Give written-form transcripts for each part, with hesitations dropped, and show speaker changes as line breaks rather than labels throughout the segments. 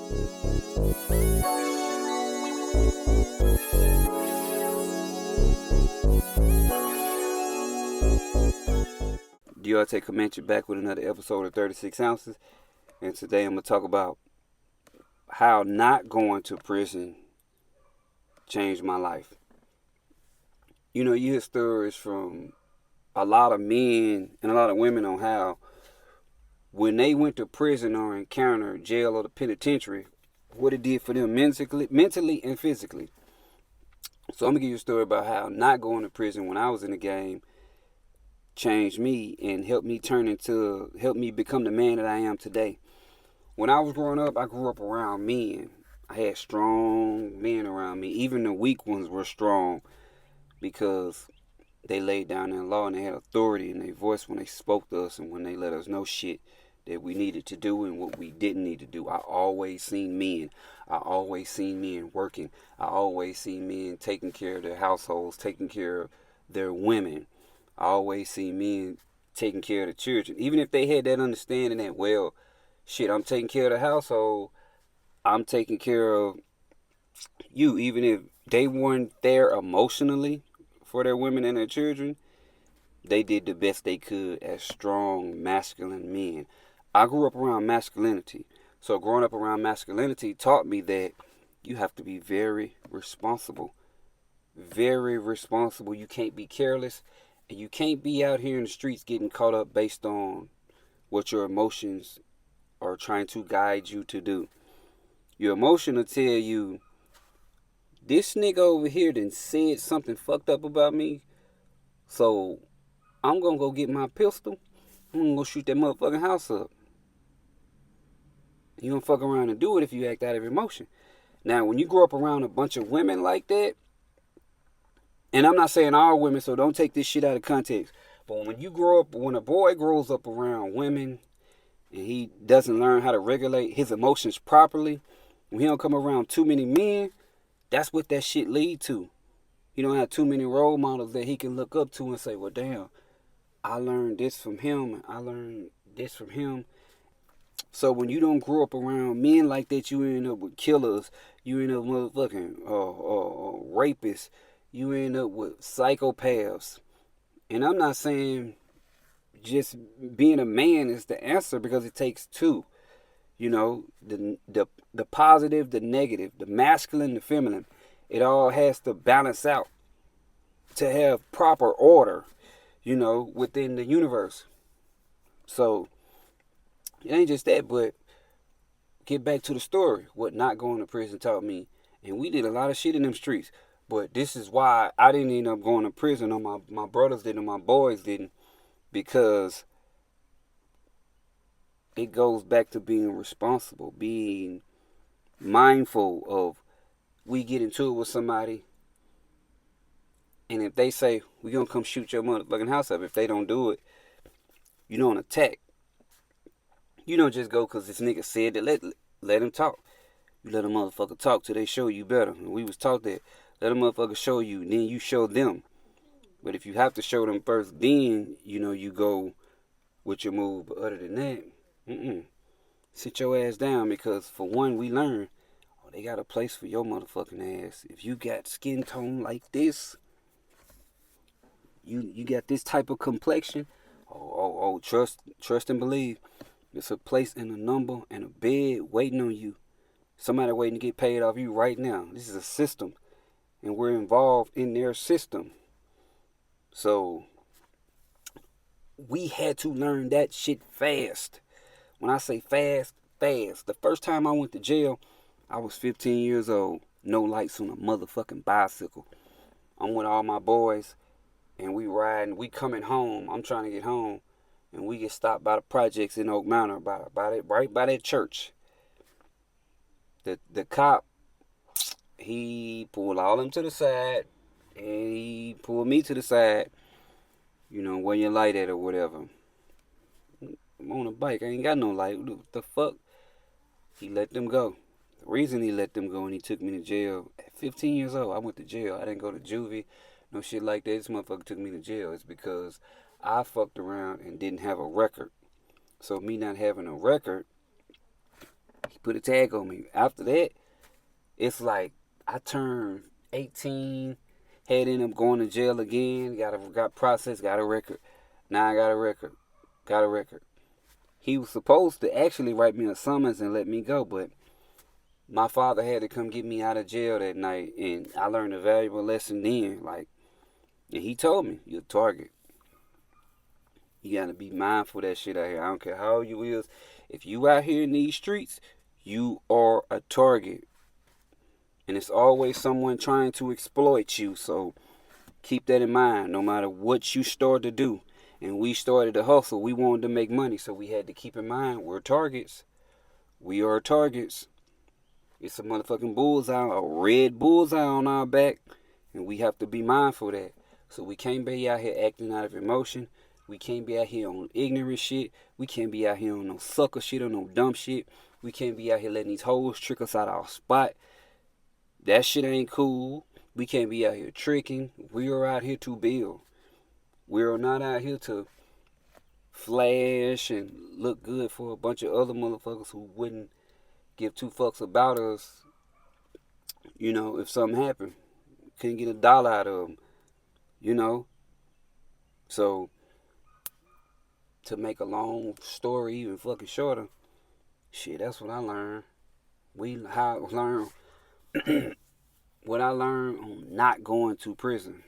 Y'all take Comanche back with another episode of 36 Ounces. And today I'm going to talk about how not going to prison changed my life. You know, you hear stories from a lot of men and a lot of women on how when they went to prison or encountered jail or the penitentiary, what it did for them mentally and physically. So I'm going to give you a story about how not going to prison when I was in the game changed me and helped me become the man that I am today. When I was growing up, I grew up around men. I had strong men around me. Even the weak ones were strong because they laid down their law and they had authority in their voice when they spoke to us and when they let us know shit that we needed to do and what we didn't need to do. I always seen men. I always seen men working. I always seen men taking care of their households, taking care of their women. I always seen men taking care of the children. Even if they had that understanding that, well, shit, I'm taking care of the household, I'm taking care of you. Even if they weren't there emotionally for their women and their children, they did the best they could as strong, masculine men. I grew up around masculinity. So growing up around masculinity taught me that you have to be very responsible. Very responsible. You can't be careless. And you can't be out here in the streets getting caught up based on what your emotions are trying to guide you to do. Your emotion will tell you, this nigga over here done said something fucked up about me, so I'm gonna go get my pistol. I'm gonna go shoot that motherfucking house up. You don't fuck around and do it if you act out of emotion. Now, when you grow up around a bunch of women like that, and I'm not saying all women, so don't take this shit out of context, but when a boy grows up around women and he doesn't learn how to regulate his emotions properly, when he don't come around too many men, that's what that shit lead to. He don't have too many role models that he can look up to and say, well, damn, I learned this from him, and I learned this from him. So when you don't grow up around men like that, you end up with killers, you end up with motherfucking rapists, you end up with psychopaths. And I'm not saying just being a man is the answer, because it takes two. You know, the positive, the negative, the masculine, the feminine. It all has to balance out to have proper order, you know, within the universe. So it ain't just that, but get back to the story. What not going to prison taught me. And we did a lot of shit in them streets. But this is why I didn't end up going to prison, or my brothers didn't, or my boys didn't, because it goes back to being responsible, being mindful of, we get into it with somebody, and if they say, we gonna come shoot your motherfucking house up, if they don't do it, you don't attack. You don't just go because this nigga said that. Let him talk. You let a motherfucker talk till they show you better. And we was taught that. Let a motherfucker show you, then you show them. But if you have to show them first, then, you know, you go with your move. But other than that, sit your ass down, because for one, we learn, they got a place for your motherfucking ass. If you got skin tone like this, you got this type of complexion, trust and believe. It's a place and a number and a bed waiting on you. Somebody waiting to get paid off you right now. This is a system, and we're involved in their system. So we had to learn that shit fast. When I say fast, fast. The first time I went to jail, I was 15 years old. No lights on a motherfucking bicycle. I'm with all my boys, and we riding. We coming home. I'm trying to get home, and we get stopped by the projects in Oak Mountain, right by that church. The cop, he pulled all them to the side, and he pulled me to the side. You know, where your light at or whatever. I'm on a bike. I ain't got no light. What the fuck? He let them go. The reason he let them go and he took me to jail at 15 years old, I went to jail. I didn't go to juvie, no shit like that. This motherfucker took me to jail. It's because I fucked around and didn't have a record. So me not having a record, He put a tag on me. After that, it's like I turned 18, had ended up going to jail again. Got processed, got a record. Now I got a record. Got a record. He was supposed to actually write me a summons and let me go, but my father had to come get me out of jail that night, and I learned a valuable lesson then. And he told me, "You're a target. You gotta be mindful of that shit out here. I don't care how old you is. If you out here in these streets, you are a target. And it's always someone trying to exploit you. So keep that in mind, no matter what you start to do. And we started to hustle. We wanted to make money, so we had to keep in mind we're targets. We are targets. It's a motherfucking bullseye, a red bullseye on our back, and we have to be mindful of that. So we can't be out here acting out of emotion. We can't be out here on ignorant shit. We can't be out here on no sucker shit or no dumb shit. We can't be out here letting these hoes trick us out of our spot. That shit ain't cool. We can't be out here tricking. We are out here to build. We are not out here to flash and look good for a bunch of other motherfuckers who wouldn't give two fucks about us. You know, if something happened, couldn't get $1 out of them. You know, so to make a long story even fucking shorter, shit, that's what I learned. What I learned on not going to prison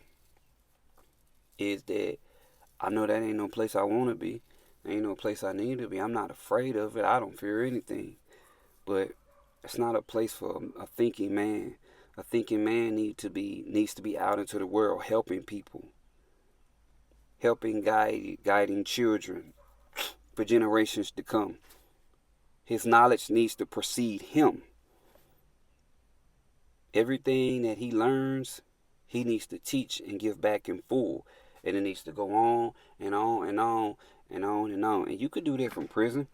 is that I know that ain't no place I want to be. Ain't no place I need to be. I'm not afraid of it. I don't fear anything. But it's not a place for a thinking man. A thinking man needs to be out into the world helping people. Helping guiding children for generations to come. His knowledge needs to precede him. Everything that he learns, he needs to teach and give back in full. And it needs to go on and on and on and on and on. And you could do that from prison,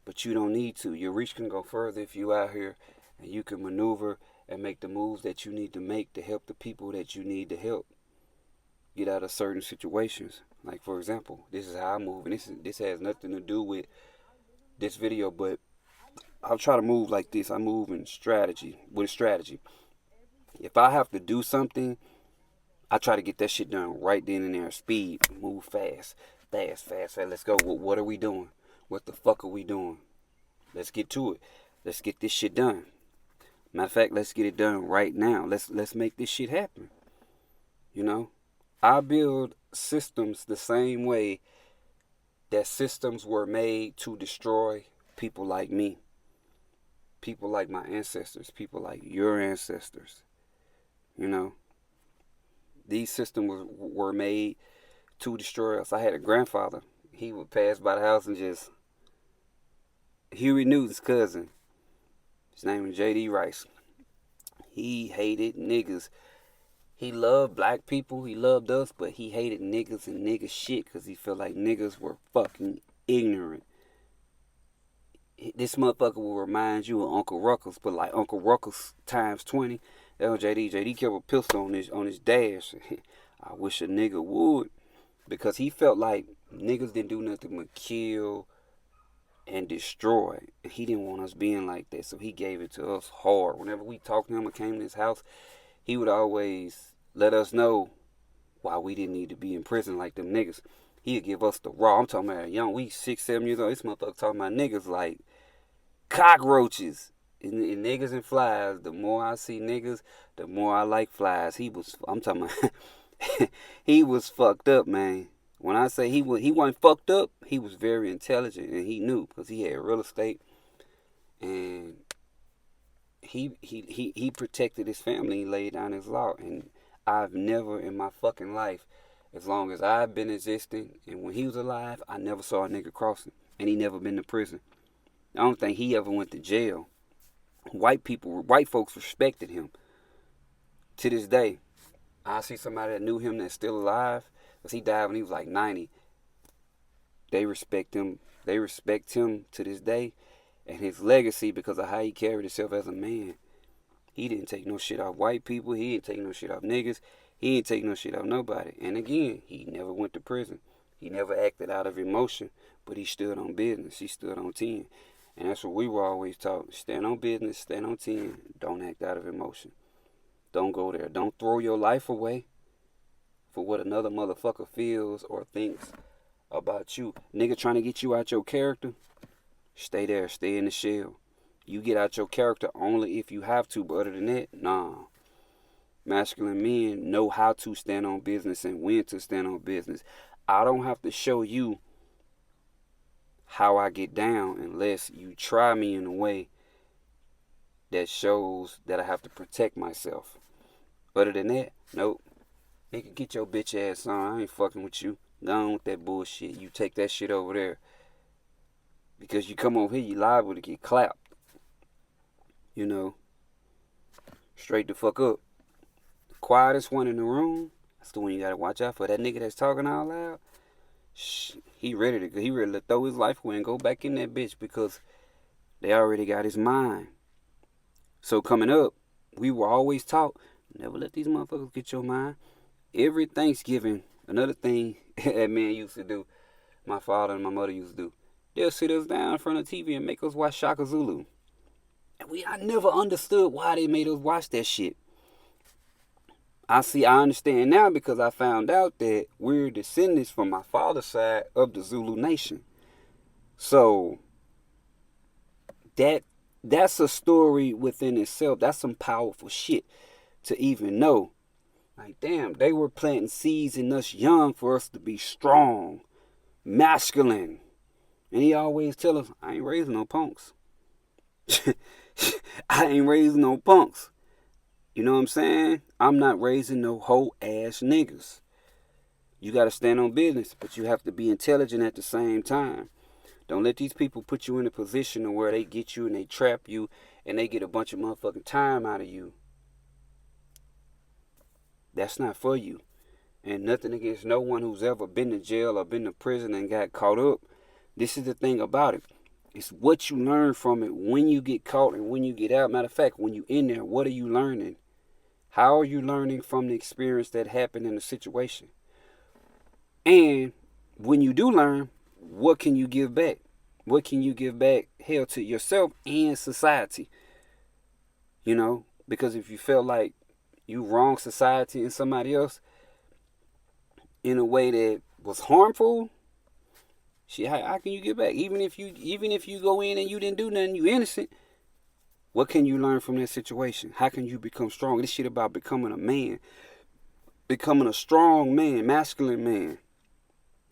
but you don't need to. Your reach can go further if you out here and you can maneuver and make the moves that you need to make to help the people that you need to help get out of certain situations. Like, for example, this is how I move. And this has nothing to do with this video, but I'll try to move like this. I move with a strategy. If I have to do something, I try to get that shit done right then and there. Speed, move fast. Let's go. What are we doing? What the fuck are we doing? Let's get to it. Let's get this shit done. Matter of fact, let's get it done right now. Let's make this shit happen. You know? I build systems the same way that systems were made to destroy people like me. People like my ancestors. People like your ancestors. You know? These systems were made to destroy us. I had a grandfather. He would pass by the house and just... Huey Newton's cousin. His name was J.D. Rice. He hated niggas. He loved black people. He loved us, but he hated niggas and nigga shit because he felt like niggas were fucking ignorant. This motherfucker will remind you of Uncle Ruckus, but like Uncle Ruckus times 20. That was JD. JD kept a pistol on his dash. I wish a nigga would, because he felt like niggas didn't do nothing but kill and destroy. And he didn't want us being like that, so he gave it to us hard. Whenever we talked to him or came to his house, he would always let us know why we didn't need to be in prison like them niggas. He'd give us the raw. I'm talking about young, we 6, 7 years old. This motherfucker talking about niggas like cockroaches. And niggas and flies. The more I see niggas, the more I like flies. I'm talking about, he was fucked up, man. When I say he wasn't fucked up, he was very intelligent, and he knew, because he had real estate, and he protected his family. He laid down his law, and I've never in my fucking life, as long as I've been existing, and when he was alive, I never saw a nigga crossing, and he never been to prison. I don't think he ever went to jail. White folks respected him. To this day, I see somebody that knew him that's still alive, because he died when he was like 90. They respect him. They respect him to this day, and his legacy because of how he carried himself as a man. He didn't take no shit off white people. He didn't take no shit off niggas. He didn't take no shit off nobody. And again, he never went to prison. He never acted out of emotion, but he stood on business. He stood on 10. And that's what we were always taught. Stand on business, stand on 10. Don't act out of emotion. Don't go there. Don't throw your life away for what another motherfucker feels or thinks about you. Nigga trying to get you out your character, stay there. Stay in the shell. You get out your character only if you have to, but other than that, nah. Masculine men know how to stand on business and when to stand on business. I don't have to show you how I get down unless you try me in a way that shows that I have to protect myself. Other than that, nope. Nigga, get your bitch ass on. I ain't fucking with you. Go on with that bullshit. You take that shit over there. Because you come over here, you liable to get clapped. You know. Straight the fuck up. The quietest one in the room, that's the one you gotta watch out for. That nigga that's talking out loud, he ready to throw his life away and go back in that bitch because they already got his mind. So coming up, we were always taught, never let these motherfuckers get your mind. Every Thanksgiving, another thing that man used to do, my father and my mother used to do, they'll sit us down in front of TV and make us watch Shaka Zulu. And I never understood why they made us watch that shit. I understand now because I found out that we're descendants from my father's side of the Zulu nation. So that's a story within itself. That's some powerful shit to even know. Like, damn, they were planting seeds in us young for us to be strong, masculine. And he always tell us, I ain't raising no punks. I ain't raising no punks. You know what I'm saying? I'm not raising no hoe ass niggas. You gotta stand on business, but you have to be intelligent at the same time. Don't let these people put you in a position where they get you and they trap you and they get a bunch of motherfucking time out of you. That's not for you. And nothing against no one who's ever been to jail or been to prison and got caught up. This is the thing about it. It's what you learn from it when you get caught and when you get out. Matter of fact, when you in there, what are you learning? How are you learning from the experience that happened in the situation? And when you do learn, what can you give back? What can you give back, hell, to yourself and society? You know, because if you felt like you wronged society and somebody else in a way that was harmful, shit, how can you get back? Even if you go in and you didn't do nothing, you innocent. What can you learn from that situation? How can you become strong? This shit about becoming a man, becoming a strong man, masculine man,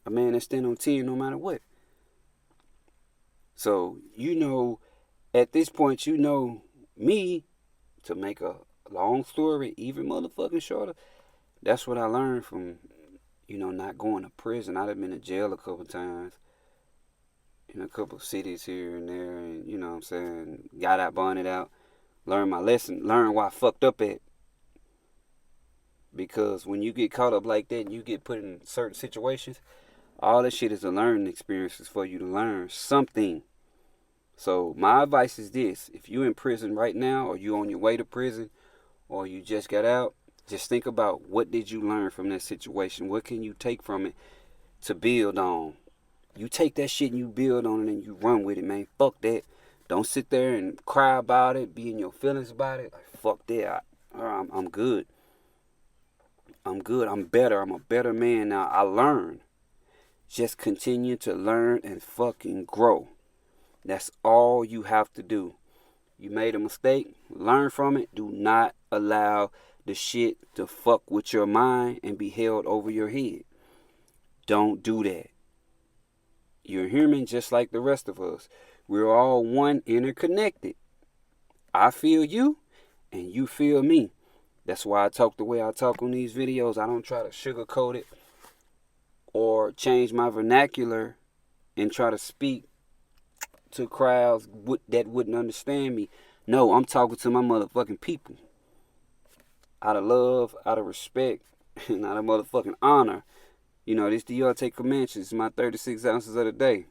a man that stand on 10 no matter what. So you know, at this point, you know me, to make a long story even motherfucking shorter. That's what I learned from, you know, not going to prison. I've been to jail a couple times in a couple cities here and there, and you know what I'm saying, got out, bonded out, learned my lesson, learned why I fucked up at. Because when you get caught up like that and you get put in certain situations, all that shit is a learning experiences for you to learn something. So my advice is this: if you in prison right now, or you on your way to prison, or you just got out, just think about, what did you learn from that situation? What can you take from it to build on? You take that shit and you build on it and you run with it, man. Fuck that. Don't sit there and cry about it, be in your feelings about it. Like, fuck that. I'm good. I'm good. I'm better. I'm a better man now. I learned. Just continue to learn and fucking grow. That's all you have to do. You made a mistake, learn from it. Do not allow the shit to fuck with your mind and be held over your head. Don't do that. You're human just like the rest of us. We're all one, interconnected. I feel you and you feel me. That's why I talk the way I talk on these videos. I don't try to sugarcoat it or change my vernacular and try to speak to crowds that wouldn't understand me. No, I'm talking to my motherfucking people. Out of love, out of respect, and out of motherfucking honor. You know, this the Comanche. It's my 36 ounces of the day.